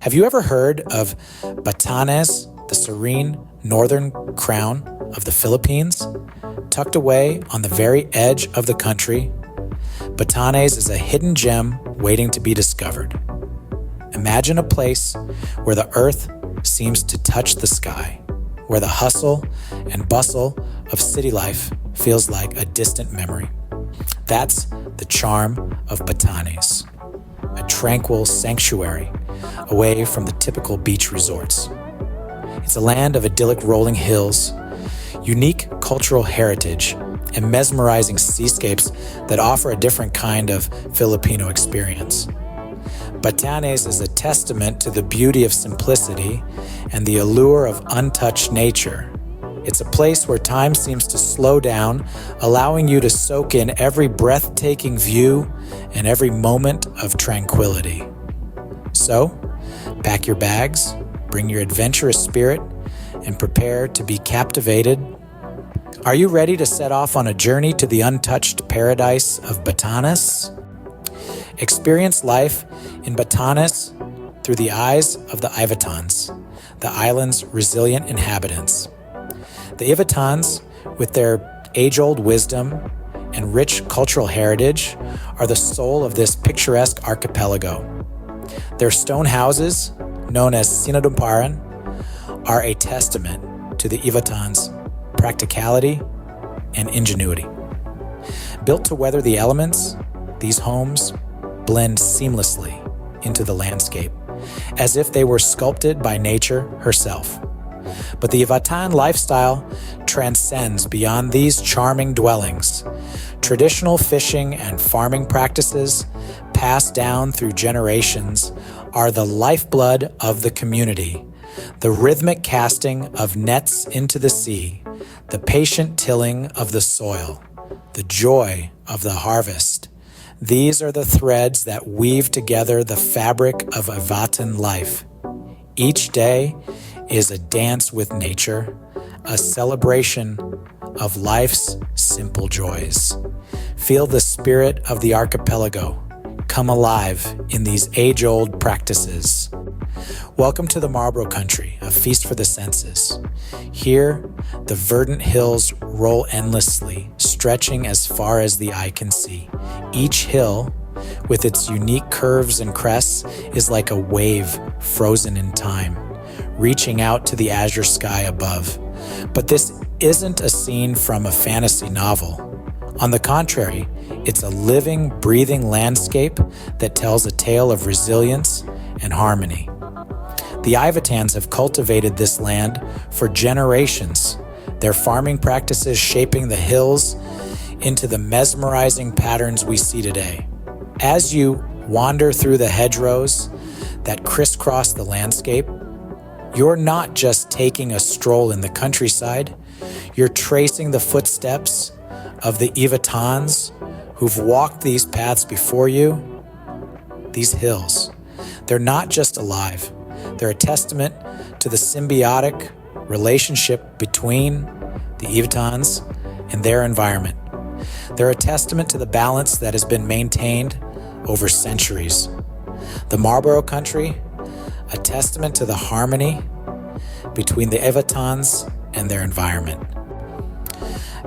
Have you ever heard of Batanes, the serene northern crown of the Philippines? Tucked away on the very edge of the country, Batanes is a hidden gem waiting to be discovered. Imagine a place where the earth seems to touch the sky, where the hustle and bustle of city life feels like a distant memory. That's the charm of Batanes, a tranquil sanctuary away from the typical beach resorts. It's a land of idyllic rolling hills, unique cultural heritage, and mesmerizing seascapes that offer a different kind of Filipino experience. Batanes is a testament to the beauty of simplicity and the allure of untouched nature. It's a place where time seems to slow down, allowing you to soak in every breathtaking view and every moment of tranquility. So, pack your bags, bring your adventurous spirit, and prepare to be captivated. Are you ready to set off on a journey to the untouched paradise of Batanes? Experience life in Batanes through the eyes of the Ivatans, the island's resilient inhabitants. The Ivatans, with their age-old wisdom and rich cultural heritage, are the soul of this picturesque archipelago. Their stone houses, known as sinadumparan, are a testament to the Ivatans' practicality and ingenuity. Built to weather the elements, these homes blend seamlessly into the landscape, as if they were sculpted by nature herself. But the Ivatan lifestyle transcends beyond these charming dwellings. Traditional fishing and farming practices, passed down through generations, are the lifeblood of the community. The rhythmic casting of nets into the sea, the patient tilling of the soil, the joy of the harvest. These are the threads that weave together the fabric of Ivatan life. Each day is a dance with nature, a celebration of life's simple joys. Feel the spirit of the archipelago come alive in these age-old practices. Welcome to the Marlborough Country, a feast for the senses. Here, the verdant hills roll endlessly, stretching as far as the eye can see. Each hill, with its unique curves and crests, is like a wave frozen in time, reaching out to the azure sky above. But this isn't a scene from a fantasy novel. On the contrary, it's a living, breathing landscape that tells a tale of resilience and harmony. The Ivatans have cultivated this land for generations, their farming practices shaping the hills into the mesmerizing patterns we see today. As you wander through the hedgerows that crisscross the landscape, you're not just taking a stroll in the countryside, you're tracing the footsteps of the Ivatans who've walked these paths before you. These hills, they're not just alive, they're a testament to the symbiotic relationship between the Ivatans and their environment. They're a testament to the balance that has been maintained over centuries. The Marlborough Country, a testament to the harmony between the Ivatans and their environment.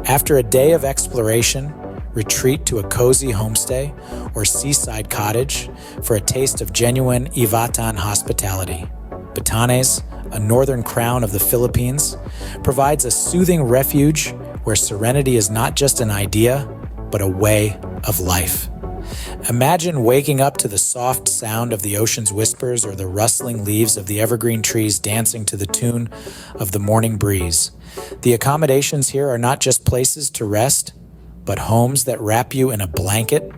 After a day of exploration, retreat to a cozy homestay or seaside cottage for a taste of genuine Ivatan hospitality. Batanes, a northern crown of the Philippines, provides a soothing refuge where serenity is not just an idea, but a way of life. Imagine waking up to the soft sound of the ocean's whispers or the rustling leaves of the evergreen trees dancing to the tune of the morning breeze. The accommodations here are not just places to rest, but homes that wrap you in a blanket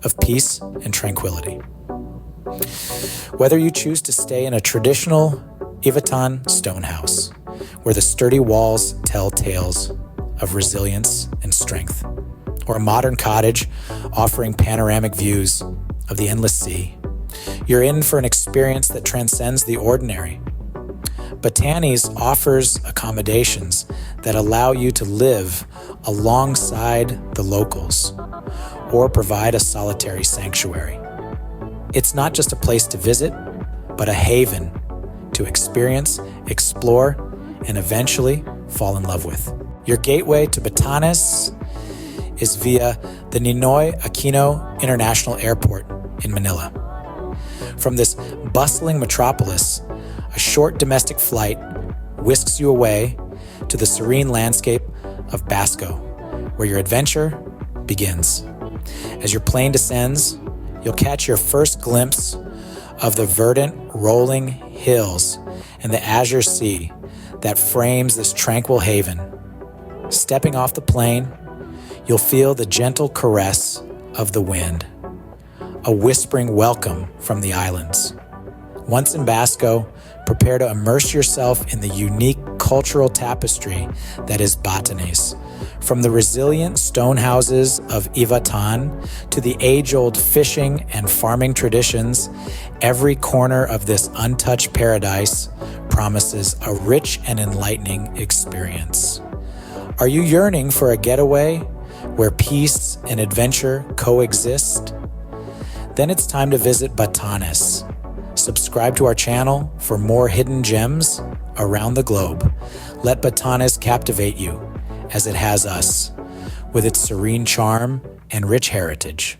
of peace and tranquility. Whether you choose to stay in a traditional Ivatan stone house, where the sturdy walls tell tales of resilience and strength, or a modern cottage offering panoramic views of the endless sea, you're in for an experience that transcends the ordinary. Batanes offers accommodations that allow you to live alongside the locals or provide a solitary sanctuary. It's not just a place to visit, but a haven to experience, explore, and eventually fall in love with. Your gateway to Batanes is via the Ninoy Aquino International Airport in Manila. From this bustling metropolis, a short domestic flight whisks you away to the serene landscape of Basco, where your adventure begins. As your plane descends, you'll catch your first glimpse of the verdant rolling hills and the azure sea that frames this tranquil haven. Stepping off the plane, you'll feel the gentle caress of the wind, a whispering welcome from the islands. Once in Basco, prepare to immerse yourself in the unique cultural tapestry that is Batanes. From the resilient stone houses of Ivatan to the age-old fishing and farming traditions, every corner of this untouched paradise promises a rich and enlightening experience. Are you yearning for a getaway where peace and adventure coexist? Then it's time to visit Batanes. Subscribe to our channel for more hidden gems around the globe. Let Batanes captivate you as it has us, with its serene charm and rich heritage.